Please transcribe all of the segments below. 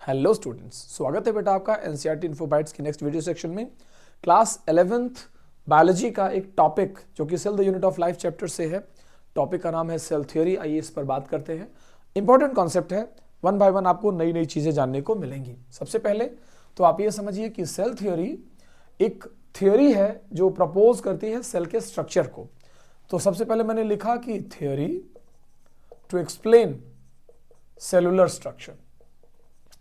Hello students, स्वागत है बेटा आपका एनसीईआरटी इन्फोबाइट्स की नेक्स्ट वीडियो सेक्शन में। क्लास 11th बायोलॉजी का एक टॉपिक जो कि cell the unit of life chapter से है। टॉपिक का नाम है सेल थ्योरी। आइए इस पर बात करते हैं। इंपॉर्टेंट कॉन्सेप्ट है, वन बाय वन आपको नई नई चीजें जानने को मिलेंगी। सबसे पहले तो आप ये समझिए कि सेल थ्योरी एक थ्योरी है जो प्रपोज करती है सेल के स्ट्रक्चर को। तो सबसे पहले मैंने लिखा कि theory to explain cellular structure.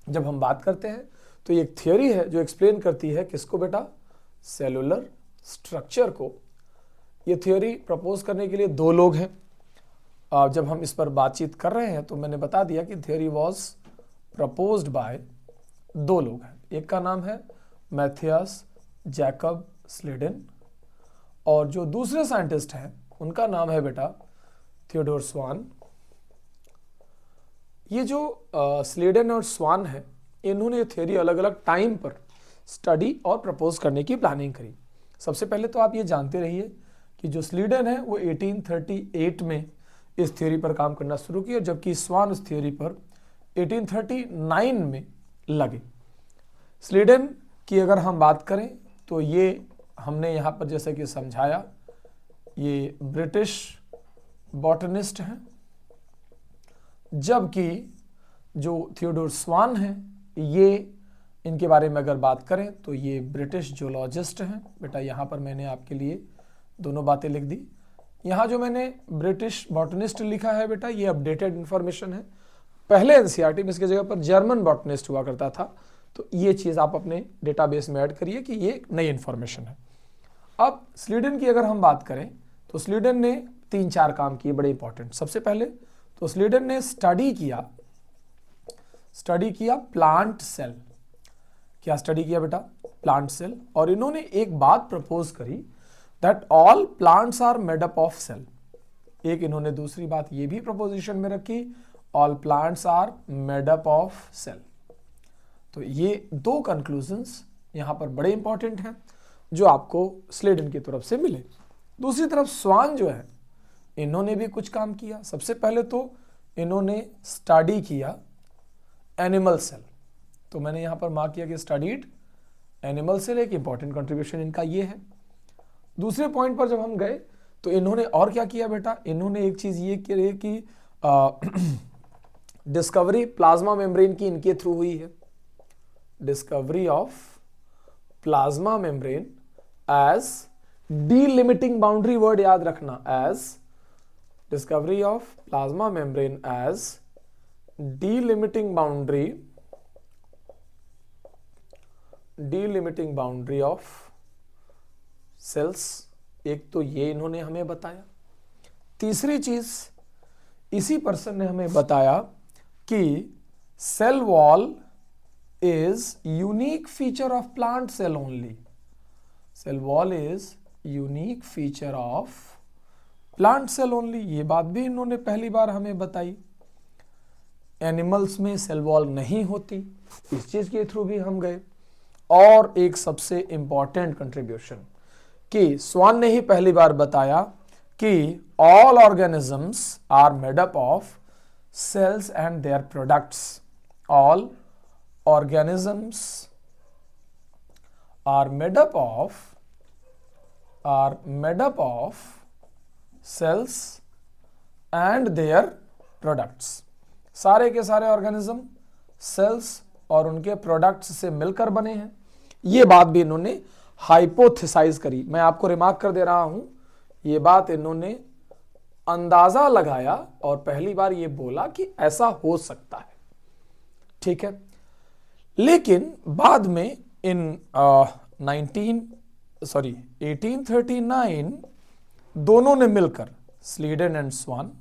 जब हम बात करते हैं तो ये एक थ्योरी है जो एक्सप्लेन करती है किसको बेटा? सेलुलर स्ट्रक्चर को। ये थ्योरी प्रपोज करने के लिए दो लोग हैं। जब हम इस पर बातचीत कर रहे हैं तो मैंने बता दिया कि थ्योरी वाज प्रपोज्ड बाय दो लोग हैं। एक का नाम है मैथियस जैकब स्लीडन और जो दूसरे साइंटिस्ट हैं उनका नाम है बेटा थियोडोर स्वान। ये जो स्लीडन और स्वान है, इन्होंने ये थ्योरी अलग अलग टाइम पर स्टडी और प्रपोज करने की प्लानिंग करी। सबसे पहले तो आप ये जानते रहिए कि जो स्लीडन है वो 1838 में इस थ्योरी पर काम करना शुरू किया, जबकि स्वान इस थ्योरी पर 1839 में लगे। स्लीडन की अगर हम बात करें तो ये हमने यहाँ पर जैसे कि समझाया, ये ब्रिटिश बॉटनिस्ट हैं, जबकि जो थियोडोर स्वान है ये इनके बारे में अगर बात करें तो ये ब्रिटिश जूलॉजिस्ट हैं। बेटा यहाँ पर मैंने आपके लिए दोनों बातें लिख दी। यहाँ जो मैंने ब्रिटिश बॉटनिस्ट लिखा है बेटा, ये अपडेटेड इंफॉर्मेशन है। पहले एनसीईआरटी में इसकी जगह पर जर्मन बॉटनिस्ट हुआ करता था, तो ये चीज़ आप अपने डेटाबेस में ऐड करिए कि ये नई इंफॉर्मेशन है। अब स्लीडन की अगर हम बात करें तो स्लीडन ने 3-4 काम किए बड़े इंपॉर्टेंट। सबसे पहले तो स्लीडन ने स्टडी किया प्लांट सेल। क्या स्टडी किया बेटा? Plant cell. और इन्होंने एक बात प्रपोज करी that all plants are made up of cell. एक इन्होंने दूसरी बात ये भी प्रपोजिशन में रखी, all plants are made up of cell. तो ये दो कंक्लूजन्स यहां पर बड़े इंपॉर्टेंट हैं जो आपको स्लीडन की तरफ से मिले। दूसरी तरफ स्वान जो है, इन्होंने भी कुछ काम किया। सबसे पहले तो इन्होंने स्टडी किया एनिमल सेल। तो मैंने यहां पर मार्क किया कि स्टडीड एनिमल सेल। एक इंपॉर्टेंट कंट्रीब्यूशन इनका ये है। दूसरे पॉइंट पर जब हम गए तो इन्होंने और क्या किया बेटा? इन्होंने एक चीज ये की कि डिस्कवरी प्लाज्मा मेम्ब्रेन की इनके थ्रू हुई है। Discovery of plasma membrane as delimiting boundary, word याद रखना, as discovery of plasma membrane as delimiting boundary of cells। एक तो ये इन्होंने हमें बताया। तीसरी चीज इसी पर्सन ने हमें बताया कि cell wall is unique feature of plant cell only. Cell wall is unique feature of plant cell only. ये बात भी इन्होंने पहली बार हमें बताई। एनिमल्स में सेल वॉल नहीं होती, इस चीज के थ्रू भी हम गए। और एक सबसे इंपॉर्टेंट कंट्रीब्यूशन कि स्वान ने ही पहली बार बताया कि all organisms are made up of cells and their products. All organisms are made up of cells and their products. सारे के सारे ऑर्गेनिज्म सेल्स और उनके प्रोडक्ट्स से मिलकर बने हैं। ये बात भी इन्होंने हाइपोथेसाइज करी। मैं आपको रिमार्क कर दे रहा हूं, ये बात इन्होंने अंदाजा लगाया और पहली बार ये बोला कि ऐसा हो सकता है। ठीक है, लेकिन बाद में इन 1839 दोनों ने मिलकर, Schleiden and Schwann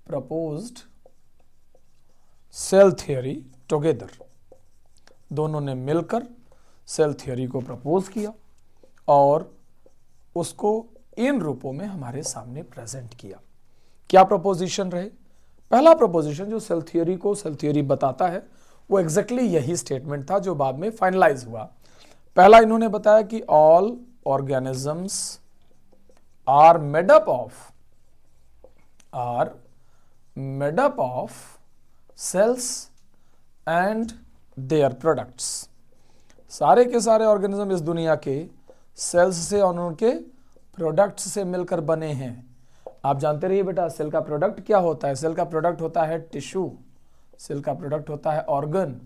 proposed cell theory together. दोनों ने मिलकर सेल थ्योरी को प्रपोज किया और उसको इन रूपों में हमारे सामने प्रेजेंट किया। क्या प्रपोजिशन रहे? पहला प्रपोजिशन जो सेल थ्योरी बताता है वो एग्जैक्टली यही स्टेटमेंट था जो बाद में फाइनलाइज हुआ। पहला इन्होंने बताया कि all organisms are made up of cells and their products। सारे के सारे ऑर्गेनिज्म इस दुनिया के सेल्स से और उनके प्रोडक्ट्स से मिलकर बने हैं। आप जानते रहिए बेटा, सेल का प्रोडक्ट क्या होता है? सेल का प्रोडक्ट होता है टिश्यू, सेल का प्रोडक्ट होता है ऑर्गन।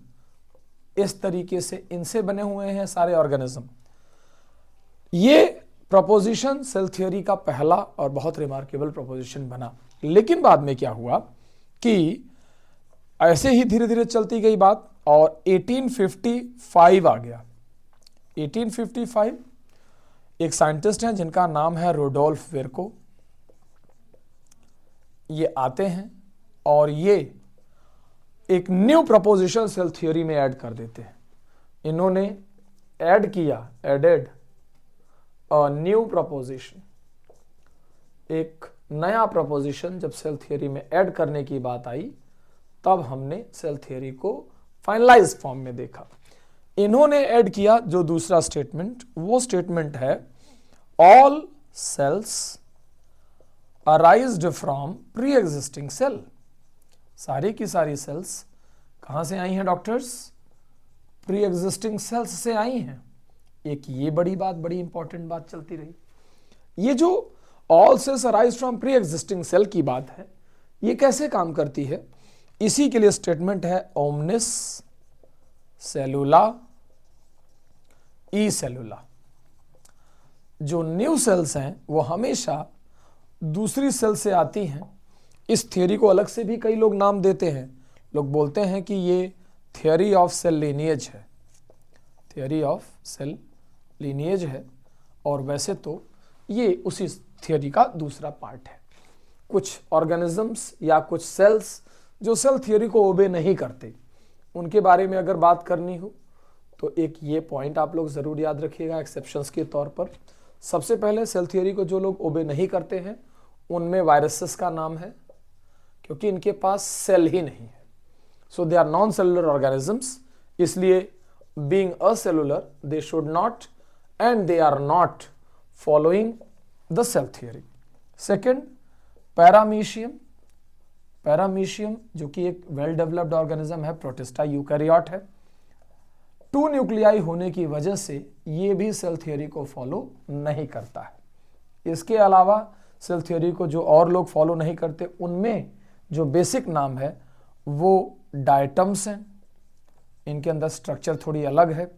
इस तरीके से इनसे बने हुए हैं सारे ऑर्गेनिज्म। ये प्रोपोजिशन सेल थ्योरी का पहला और बहुत रिमार्केबल प्रोपोजिशन बना। लेकिन बाद में क्या हुआ कि ऐसे ही धीरे धीरे चलती गई बात और 1855 आ गया। 1855 एक साइंटिस्ट हैं जिनका नाम है रुडोल्फ विर्को। ये आते हैं और ये एक न्यू प्रपोजिशन सेल थ्योरी में ऐड कर देते हैं। इन्होंने ऐड किया, एडेड अ न्यू प्रपोजिशन, एक नया प्रपोजिशन। जब सेल थ्योरी में ऐड करने की बात आई तब हमने सेल थ्योरी को फाइनलाइज फॉर्म में देखा। इन्होंने ऐड किया जो दूसरा स्टेटमेंट, वो स्टेटमेंट है all cells arised from pre existing cell. सारी की सारी सेल्स कहां से आई हैं डॉक्टर्स? प्री एग्जिस्टिंग सेल्स से आई हैं। एक ये बड़ी बात, बड़ी इंपॉर्टेंट बात चलती रही। ये जो all cells arise from pre existing cell की बात है, ये कैसे काम करती है? इसी के लिए स्टेटमेंट है ओमनिस सेलुला ई सेलुला। जो न्यू सेल्स हैं वो हमेशा दूसरी सेल से आती हैं। इस थ्योरी को अलग से भी कई लोग नाम देते हैं। लोग बोलते हैं कि ये थ्योरी ऑफ सेल लीनिएज है, थ्योरी ऑफ सेल लीनिएज है। और वैसे तो ये उसी थ्योरी का दूसरा पार्ट है। कुछ ऑर्गेनिजम्स या कुछ सेल्स जो सेल थ्योरी को ओबे नहीं करते, उनके बारे में अगर बात करनी हो तो एक ये पॉइंट आप लोग ज़रूर याद रखिएगा एक्सेप्शंस के तौर पर। सबसे पहले सेल थ्योरी को जो लोग ओबे नहीं करते हैं उनमें वायरसेस का नाम है, क्योंकि इनके पास सेल ही नहीं है। So they are non cellular organisms, इसलिए being acellular they should not and they are not following the cell theory. Second, paramecium. Paramecium जो कि एक वेल डेवलप्ड ऑर्गेनिज्म है, प्रोटिस्टा यूकैरियोट है। 2 न्यूक्लियाई होने की वजह से ये भी सेल थ्योरी को फॉलो नहीं करता है। इसके अलावा सेल थ्योरी को जो और लोग फॉलो नहीं करते उनमें जो बेसिक नाम है वो डायटम्स हैं। इनके अंदर स्ट्रक्चर थोड़ी अलग है।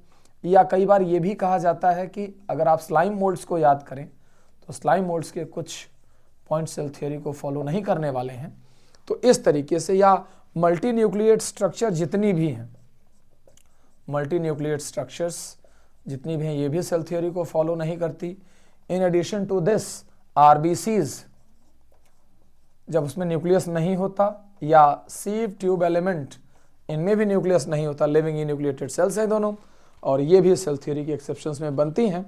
या कई बार ये भी कहा जाता है कि अगर आप स्लाइम मोल्ड्स को याद करें तो स्लाइम मोल्ड्स के कुछ पॉइंट सेल थ्योरी को फॉलो नहीं करने वाले हैं। तो इस तरीके से, या मल्टी न्यूक्लिएट स्ट्रक्चर जितनी भी हैं, मल्टी न्यूक्लिएट स्ट्रक्चर्स जितनी भी हैं, ये भी सेल थ्योरी को फॉलो नहीं करती। In addition to this RBCs, जब उसमें न्यूक्लियस नहीं होता, या सीव ट्यूब एलिमेंट, इनमें भी न्यूक्लियस नहीं होता, लिविंग इन्यूक्लिएटेड सेल्स हैं दोनों, और ये भी सेल थ्योरी के एक्सेप्शंस में बनती हैं।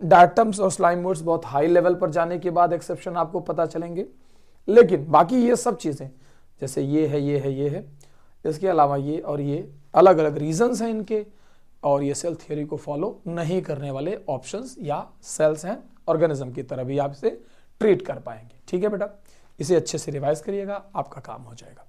डायटम्स और स्लाइम मोल्ड्स बहुत हाई लेवल पर जाने के बाद एक्सेप्शन आपको पता चलेंगे, लेकिन बाकी ये सब चीज़ें जैसे ये है, ये है, ये है, इसके अलावा ये और ये अलग अलग रीजंस हैं इनके, और ये सेल थ्योरी को फॉलो नहीं करने वाले ऑप्शंस या सेल्स हैं, ऑर्गेनिज्म की तरह भी आप इसे ट्रीट कर पाएंगे। ठीक है बेटा, इसे अच्छे से रिवाइज करिएगा, आपका काम हो जाएगा।